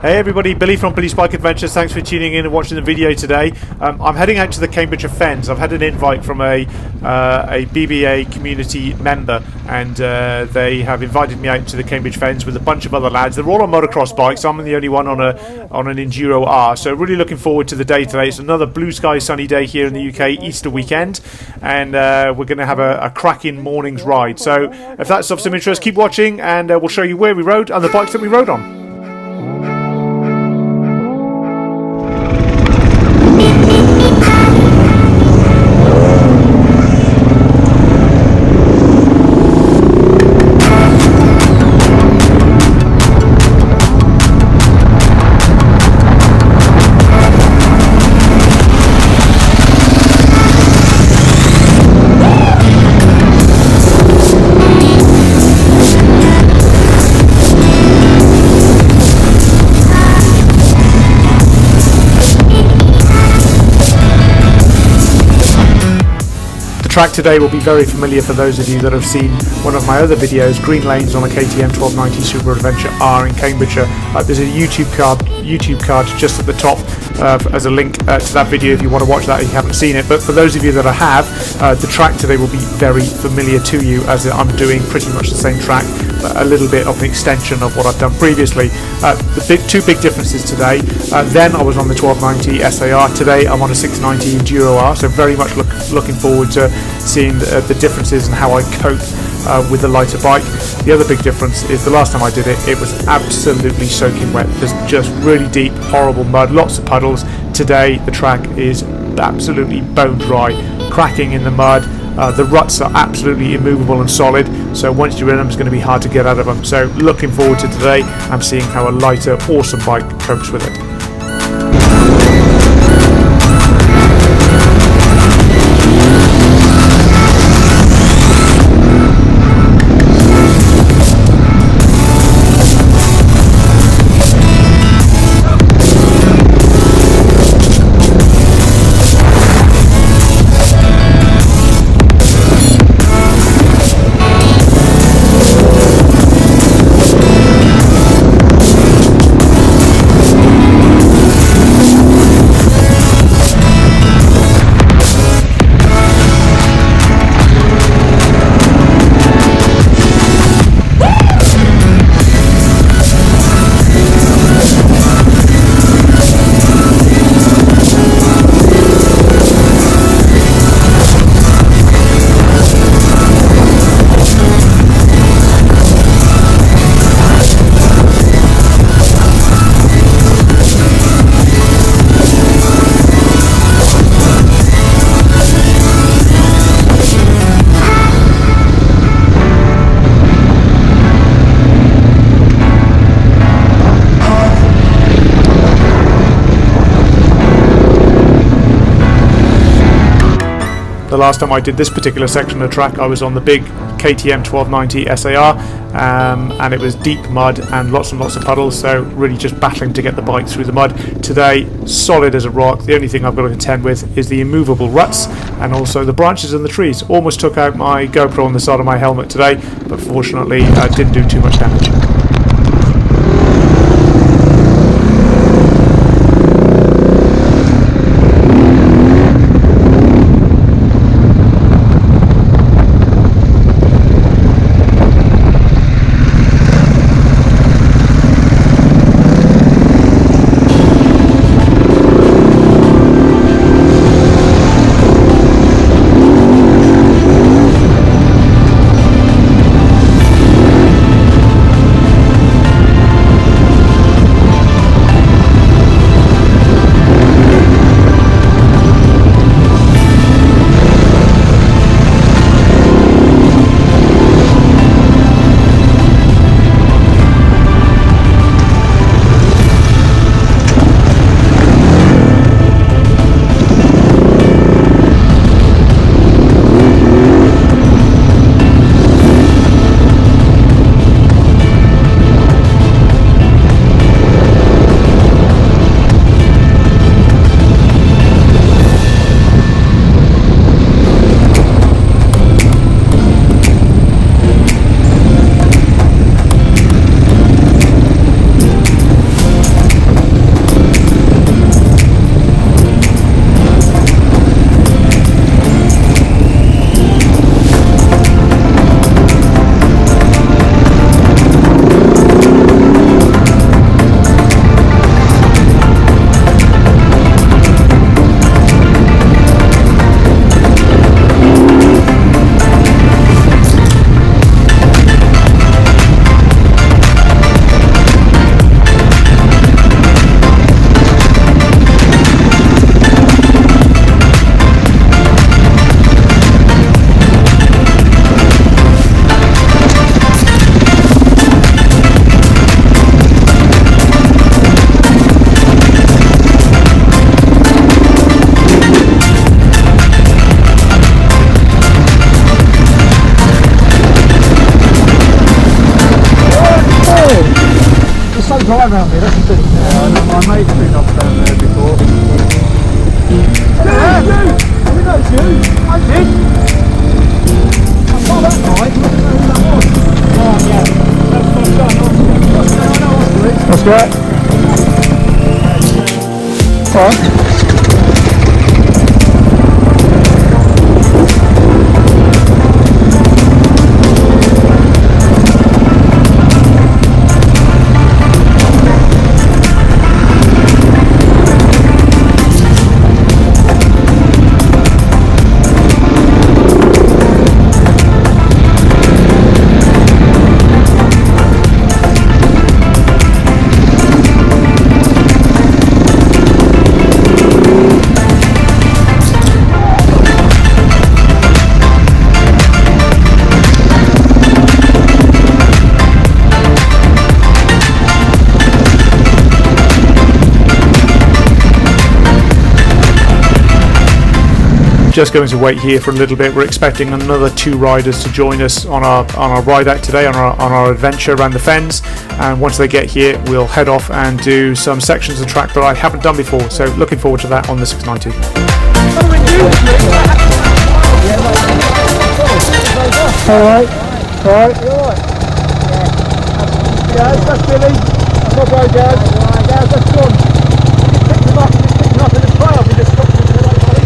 Hey everybody, Billy from Billy's Bike Adventures. Thanks for tuning in and watching the video today. I'm heading out to the Cambridge Fens. I've had an invite from a BBA community member, and they have invited me out to the Cambridge Fens with a bunch of other lads. They're all on motocross bikes. I'm the only one on an Enduro R. So really looking forward to the day today. It's another blue sky sunny day here in the UK, Easter weekend, and we're going to have a cracking morning's ride. So if that's of some interest, keep watching, and we'll show you where we rode and the bikes that we rode on. The track today will be very familiar for those of you that have seen one of my other videos, Green Lanes on a KTM 1290 Super Adventure R in Cambridgeshire. There's a YouTube card just at the top as a link to that video if you want to watch that if you haven't seen it. But for those of you that I have, the track today will be very familiar to you, as I'm doing pretty much the same track, but a little bit of an extension of what I've done previously. The two big differences today. Then I was on the 1290 SAR. Today I'm on a 690 Enduro R, so very much looking forward to seeing the differences and how I cope with the lighter bike. The other big difference is the last time I did it, it was absolutely soaking wet. There's just really deep, horrible mud, lots of puddles. Today the track is absolutely bone dry, cracking in the mud. The ruts are absolutely immovable and solid, so once you're in them, it's going to be hard to get out of them. So looking forward to today and seeing how a lighter, awesome bike copes with it. The last time I did this particular section of the track, I was on the big KTM 1290 SAR, and it was deep mud and lots of puddles, so really just battling to get the bike through the mud. Today, solid as a rock. The only thing I've got to contend with is the immovable ruts and also the branches and the trees. Almost took out my GoPro on the side of my helmet today, but fortunately didn't do too much damage. so dry around here, that's the thing. My mate's been off down there before. Yeah, you! I think that was you. I did. I saw that night, but I didn't know who that was. Oh, yeah. That's my son, Oscar. Oscar, I know Oscar is. That's great. Alright. Just going to wait here for a little bit. We're expecting another 2 riders to join us on our ride out today, on our adventure around the Fens, and once they get here we'll head off and do some sections of track that I haven't done before, so looking forward to that on the 690. Alright. Yeah, that's Billy. That's my bro, Gaz. Gaz, that's John. Pick them up in the trail. We just stopped them in the right place.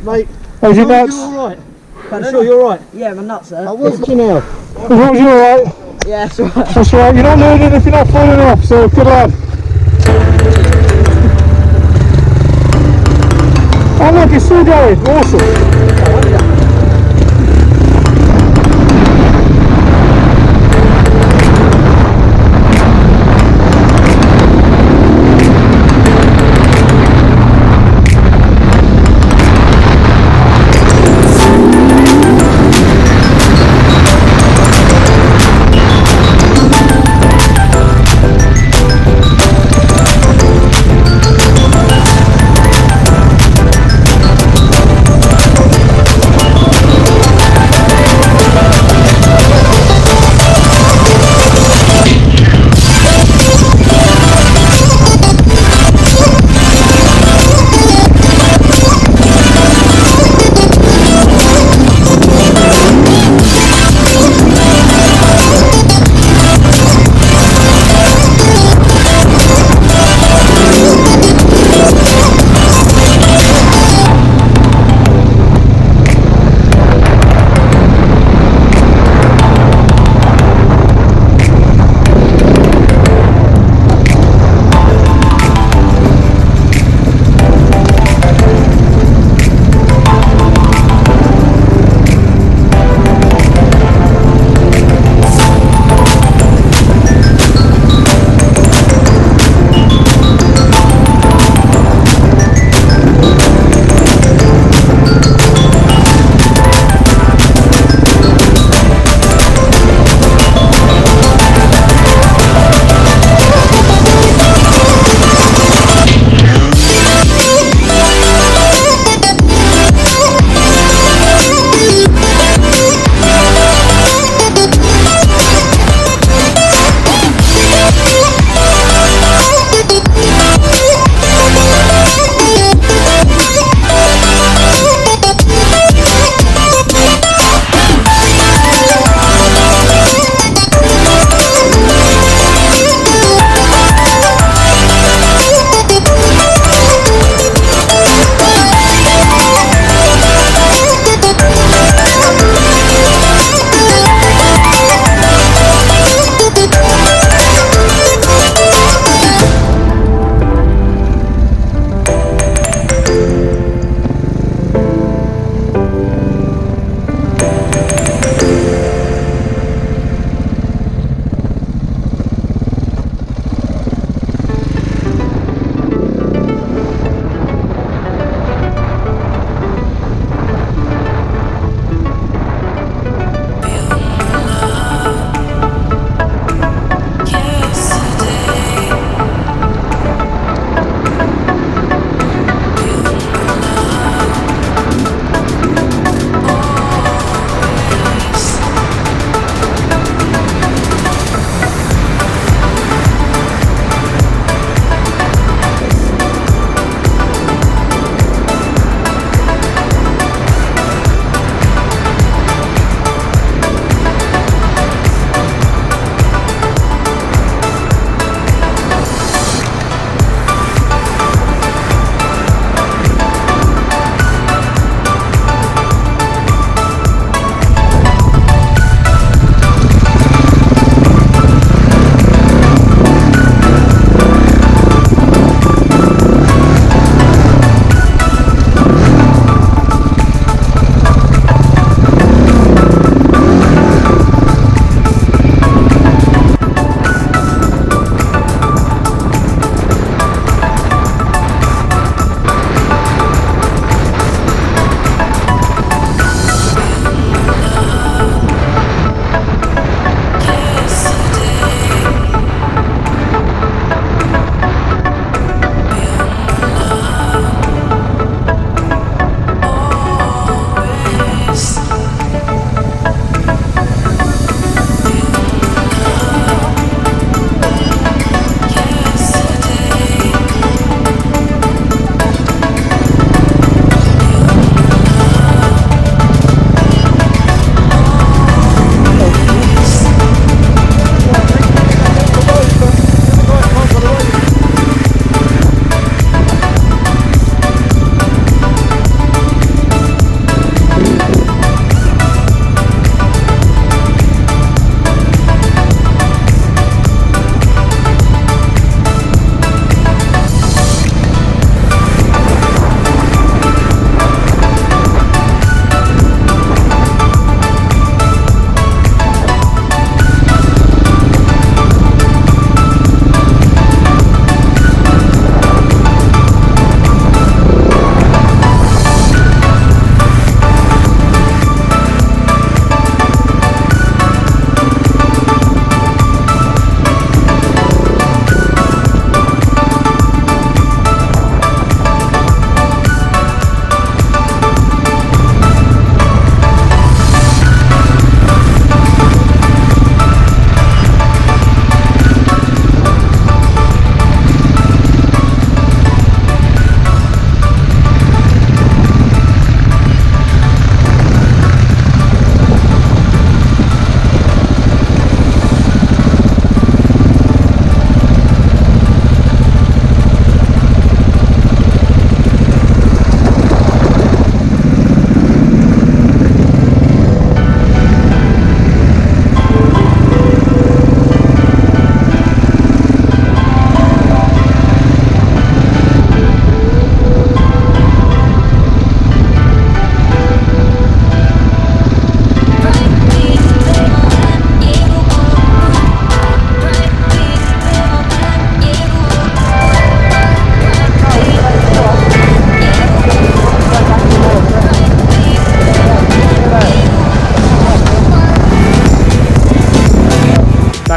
Mate, How's your you nuts? alright? I'm sure you're alright. Yeah, my nuts, sir. I was you now. As long as you're alright. Yeah, that's right. That's right, you're not learning if you're not falling off, so good lad. Oh look, it's still going, awesome.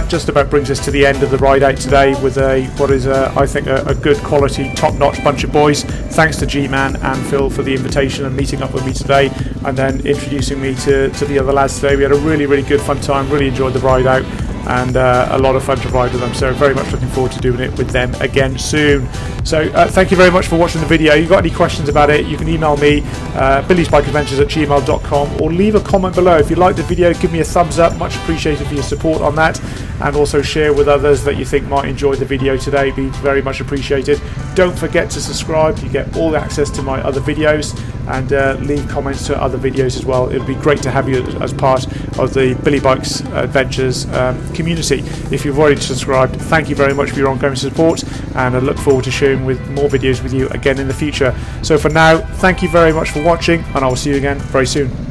that just about brings us to the end of the ride out today with what is I think a good quality, top-notch bunch of boys. Thanks to G-Man and Phil for the invitation and meeting up with me today, and then introducing me to the other lads today. We had a really good fun time, really enjoyed the ride out, and a lot of fun to ride with them, so very much looking forward to doing it with them again soon. So thank you very much for watching the video. If you've got any questions about it, you can email me, billysbikeadventures@gmail.com, or leave a comment below. If you liked the video, give me a thumbs up, much appreciated for your support on that, and also share with others that you think might enjoy the video today, be very much appreciated. Don't forget to subscribe, you get all access to my other videos, and leave comments to other videos as well. It'll be great to have you as part of the Billy Bikes Adventures community. If you've already subscribed, thank you very much for your ongoing support, and I look forward to sharing with more videos with you again in the future. So for now, thank you very much for watching, and I will see you again very soon.